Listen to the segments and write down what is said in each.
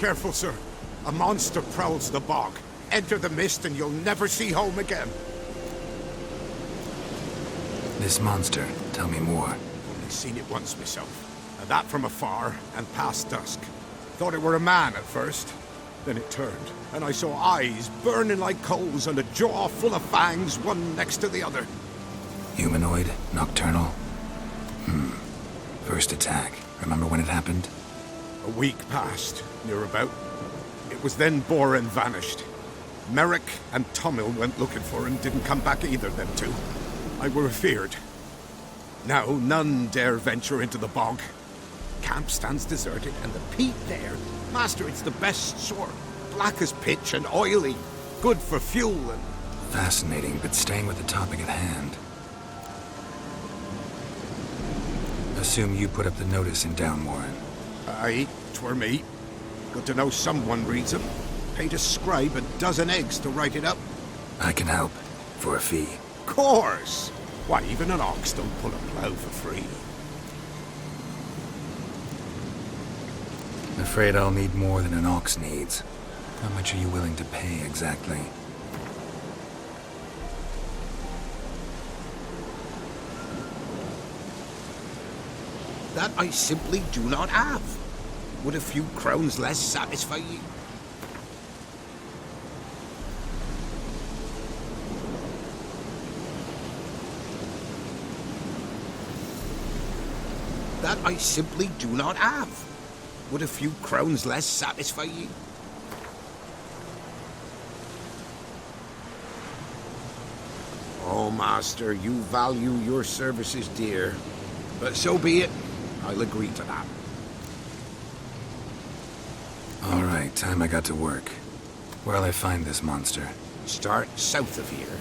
Careful, sir. A monster prowls the bog. Enter the mist and you'll never see home again. This monster, tell me more. Only seen it once myself. And that from afar and past dusk. Thought it were a man at first. Then it turned, and I saw eyes burning like coals and a jaw full of fangs, one next to the other. Humanoid? Nocturnal? First attack. Remember when it happened? A week passed, near about. It was then Boren vanished. Merrick and Tummel went looking for him, didn't come back either, them two. I were afeard. Now none dare venture into the bog. Camp stands deserted, and the peat there. Master, it's the best sort. Black as pitch and oily. Good for fuel and... Fascinating, but staying with the topic at hand. Assume you put up the notice in Downwarren. Aye, 'twere me. Good to know someone reads 'em. Paid a scribe a dozen eggs to write it up. I can help. For a fee. Course! Why, even an ox don't pull a plough for free. Afraid I'll need more than an ox needs. How much are you willing to pay exactly? That I simply do not have. Would a few crowns less satisfy you? That I simply do not have. Would a few crowns less satisfy you? Oh, Master, you value your services dear. But so be it. I'll agree to that. All right, time I got to work. Where'll I find this monster? Start south of here.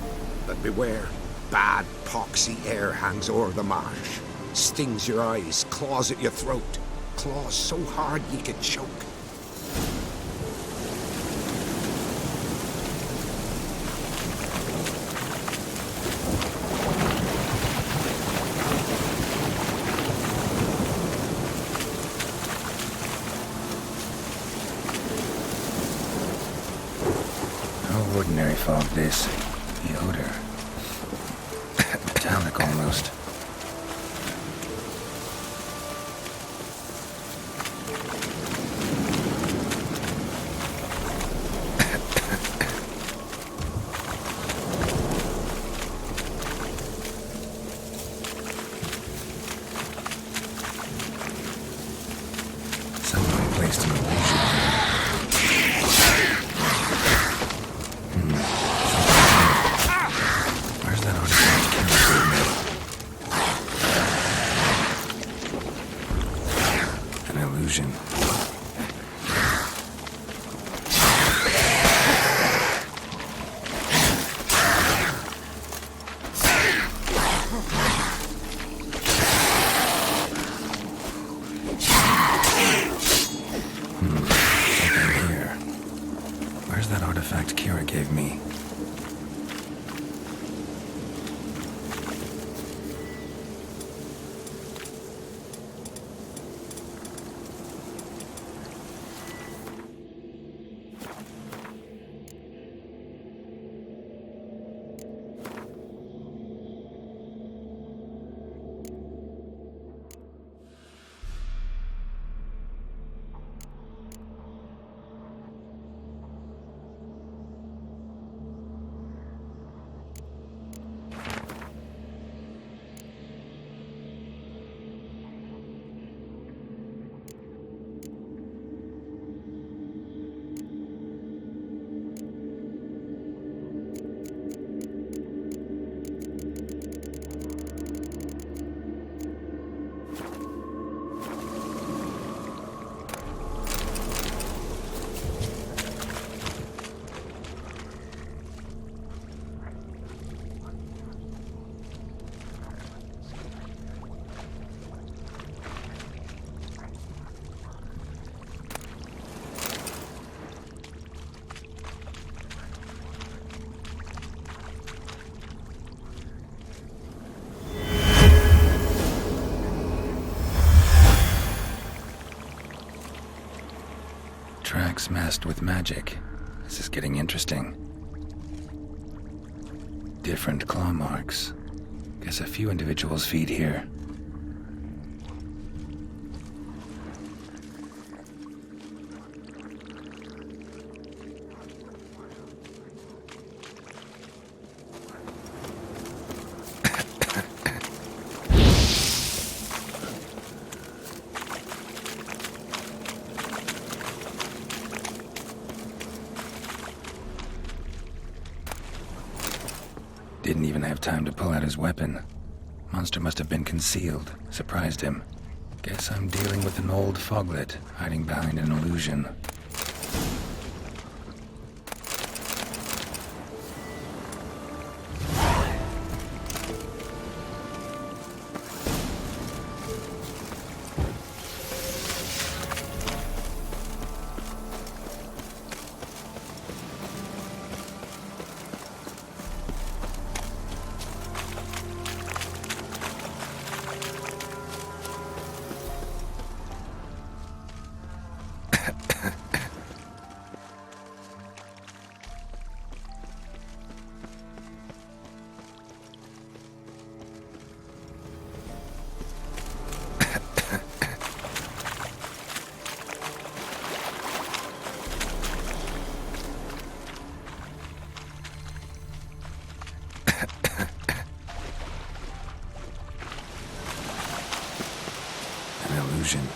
But beware. Bad, poxy air hangs o'er the marsh. Stings your eyes, claws at your throat. Claws so hard you could choke. No ordinary fog, this. The odor. Metallic almost. tracks masked with magic. This is getting interesting. Different claw marks. Guess a few individuals feed here. Didn't even have time to pull out his weapon. Monster must have been concealed, surprised him. Guess I'm dealing with an old foglet, hiding behind an illusion. Illusion.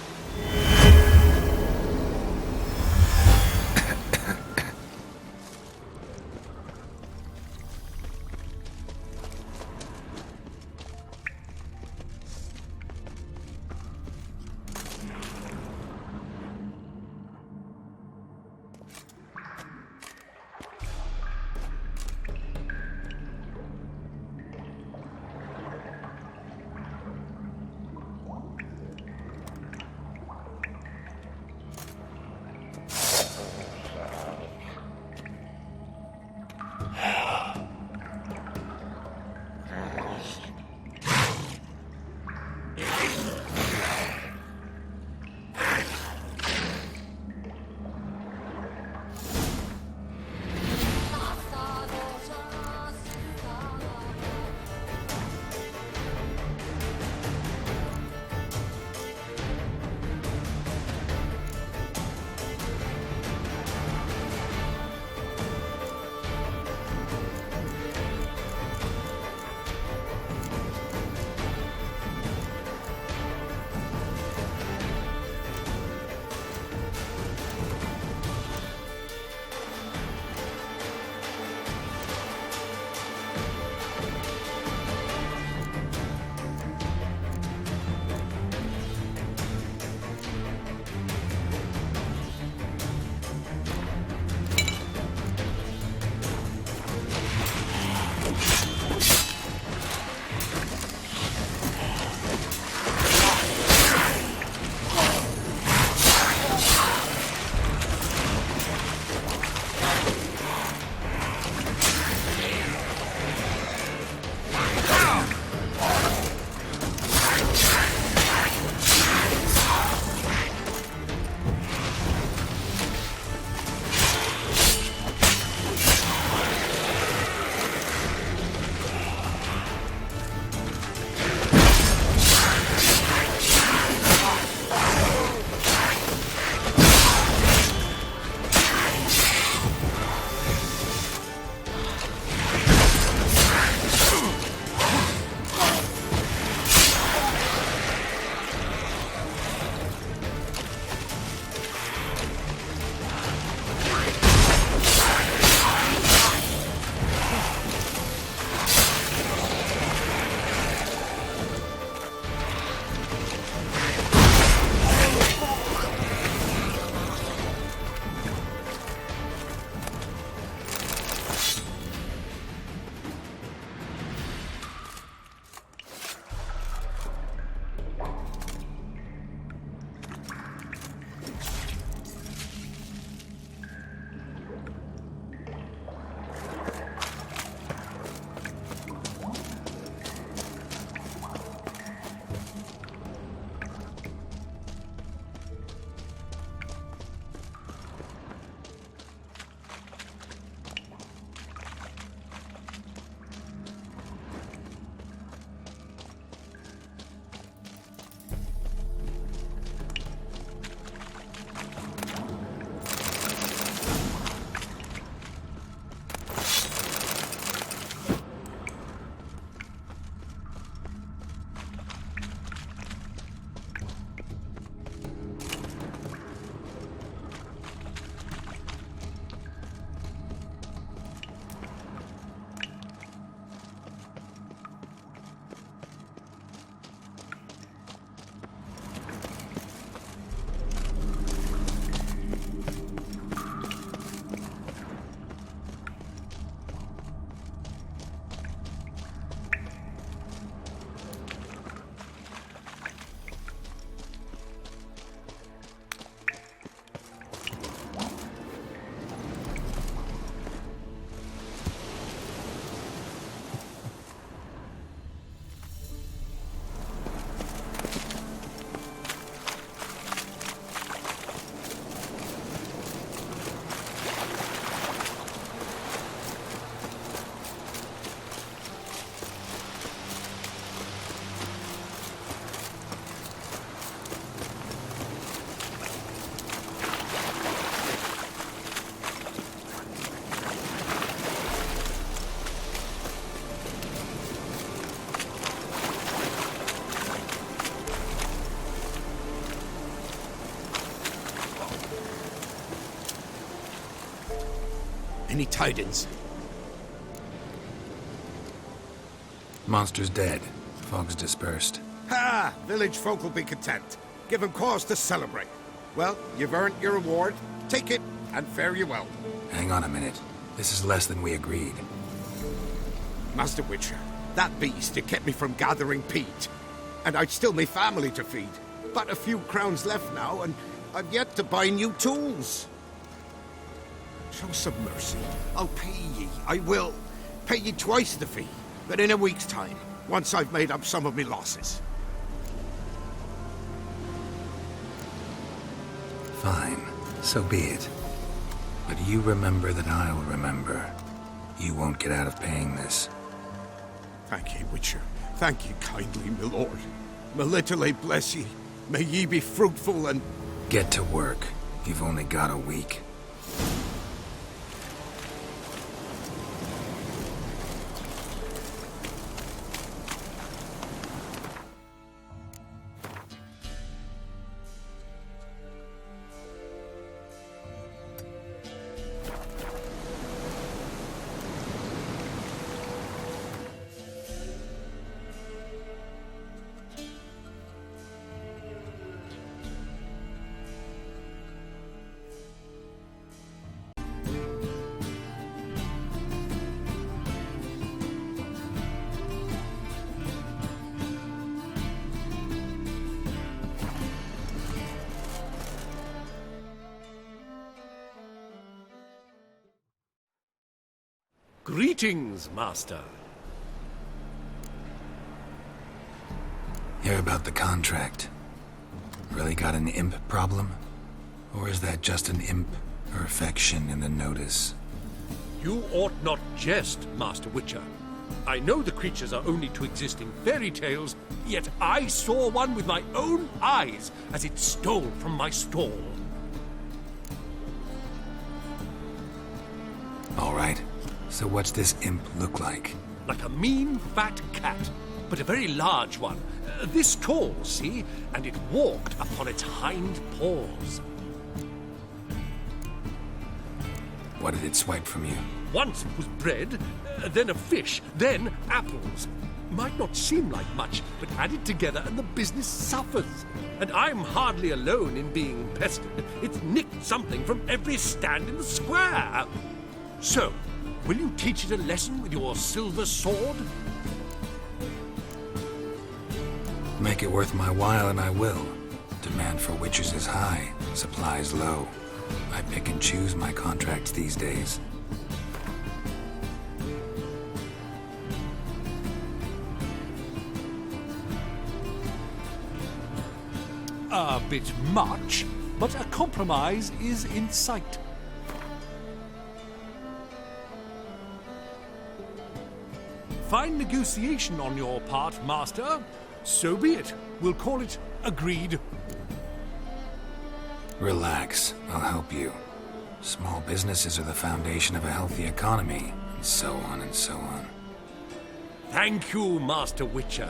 Any tidings? Monster's dead. Fog's dispersed. Ha! Village folk will be content. Give 'em cause to celebrate. Well, you've earned your reward. Take it, and fare you well. Hang on a minute. This is less than we agreed. Master Witcher, that beast, it kept me from gathering peat. And I'd still me family to feed. But a few crowns left now, and I've yet to buy new tools. Show some mercy. I'll pay ye. I will. Pay ye twice the fee, but in a week's time, once I've made up some of me losses. Fine. So be it. But you remember that I'll remember. You won't get out of paying this. Thank ye, Witcher. Thank ye kindly, my lord. Melitele bless ye. May ye be fruitful and... Get to work. You've only got a week. Greetings, Master. Hear about the contract. Really got an imp problem? Or is that just an imp perfection in the notice? You ought not jest, Master Witcher. I know the creatures are only to exist in fairy tales, yet I saw one with my own eyes as it stole from my stall. All right. So what's this imp look like? Like a mean, fat cat, but a very large one. This tall, see? And it walked upon its hind paws. What did it swipe from you? Once it was bread, then a fish, then apples. Might not seem like much, but add it together and the business suffers. And I'm hardly alone in being pestered. It's nicked something from every stand in the square. So, will you teach it a lesson with your silver sword? Make it worth my while and I will. Demand for witches is high, supplies low. I pick and choose my contracts these days. A bit much, but a compromise is in sight. Fine negotiation on your part, Master. So be it. We'll call it agreed. Relax, I'll help you. Small businesses are the foundation of a healthy economy, and so on and so on. Thank you, Master Witcher.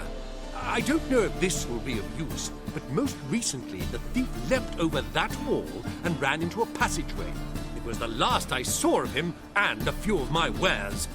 I don't know if this will be of use, but most recently the thief leapt over that wall and ran into a passageway. It was the last I saw of him and a few of my wares.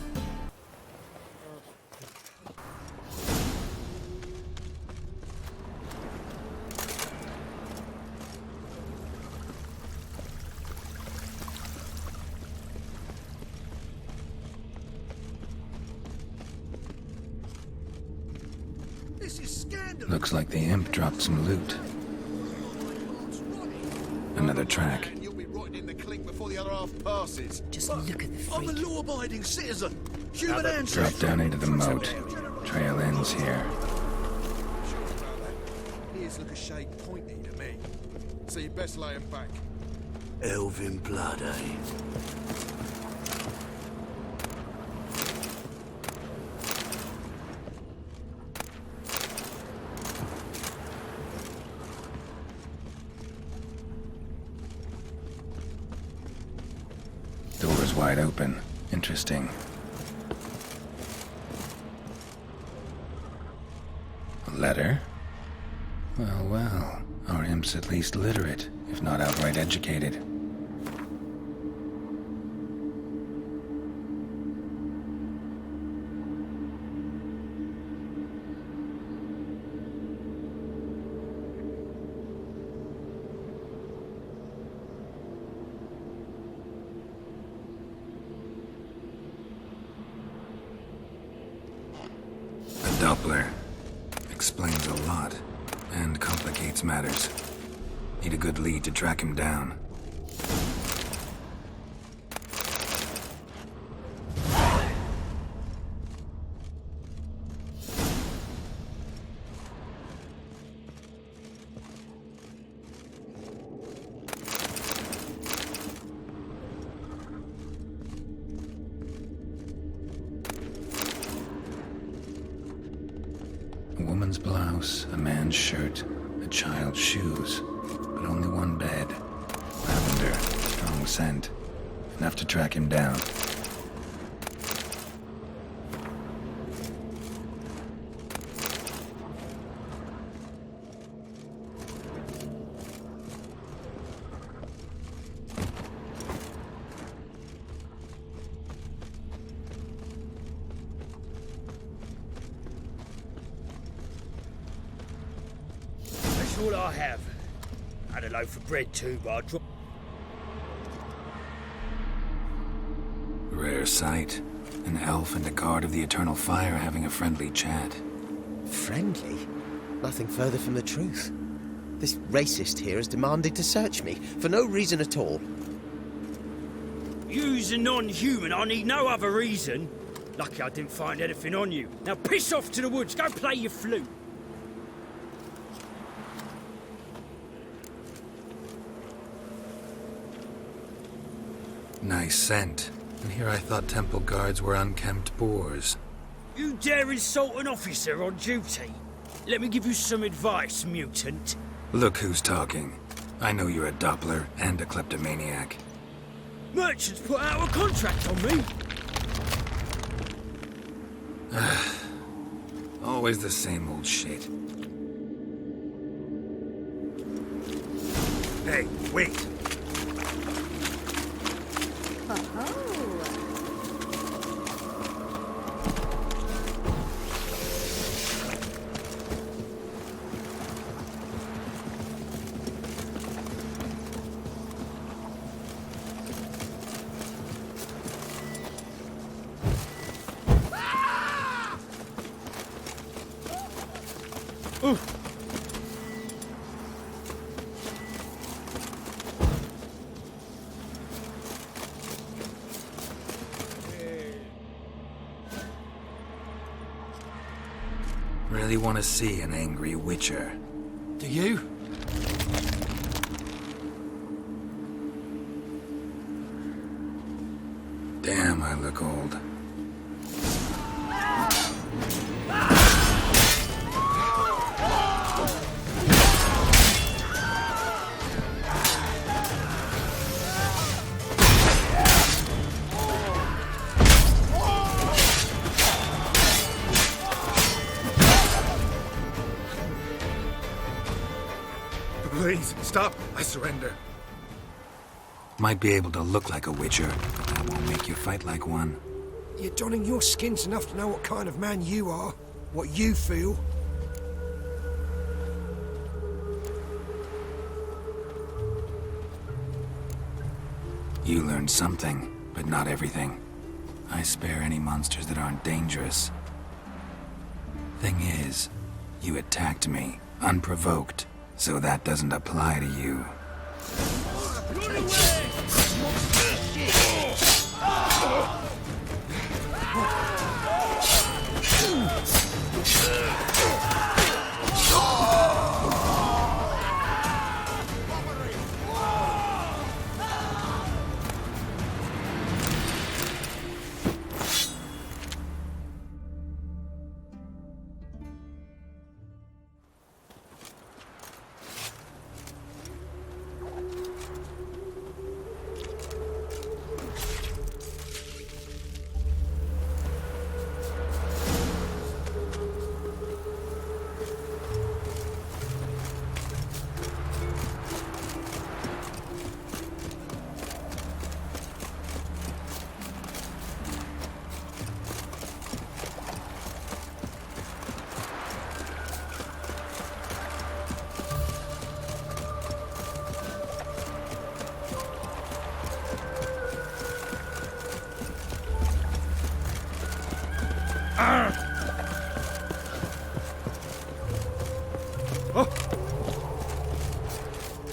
Looks like the imp dropped some loot. Another track. You'll be right in the clink before the other half passes. Just look at the freak. I'm a law-abiding citizen. Human ancestry. Drop down into the moat. Trail ends here. Ears look a shade pointy to me. So you best lay him back. Elven blood, eh? Door's wide open. Interesting. A letter? Well, well. Our imp's at least literate, if not outright educated. Doppler. Explains a lot, and complicates matters. Need a good lead to track him down. A woman's blouse, a man's shirt, a child's shoes, but only one bed. Lavender, strong scent, enough to track him down. That's all I have. Had a loaf of bread too, but I dropped. Rare sight. An elf and a guard of the Eternal Fire having a friendly chat. Friendly? Nothing further from the truth. This racist here has demanded to search me, for no reason at all. You's a non-human, I need no other reason. Lucky I didn't find anything on you. Now piss off to the woods, go play your flute. Nice scent. And here I thought temple guards were unkempt boors. You dare insult an officer on duty? Let me give you some advice, mutant. Look who's talking. I know you're a Doppler and a kleptomaniac. Merchants put out a contract on me. Always the same old shit. Hey, wait! Really want to see an angry witcher. Do you? Damn, I look old. Please, stop. I surrender. Might be able to look like a witcher, but that won't make you fight like one. You're donning your skins enough to know what kind of man you are, what you feel. You learned something, but not everything. I spare any monsters that aren't dangerous. Thing is, you attacked me, unprovoked, so that doesn't apply to you.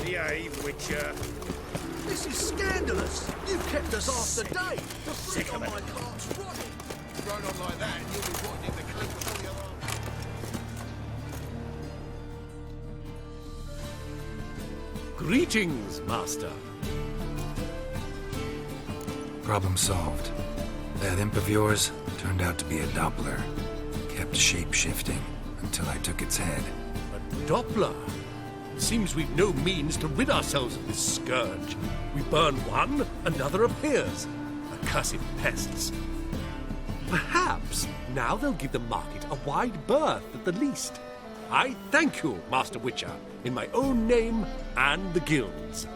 Behave, Witcher. This is scandalous. You've kept us half the day. The Sick fruit of on it. my cart's rotting. Run on like that and you'll be rotting in the cliff before you are. Greetings, Master. Problem solved. That imp of yours turned out to be a Doppler. Kept shape-shifting until I took its head. A Doppler? Seems we've no means to rid ourselves of this scourge. We burn one, another appears. Accursed pests. Perhaps now they'll give the market a wide berth at the least. I thank you, Master Witcher, in my own name and the guild's.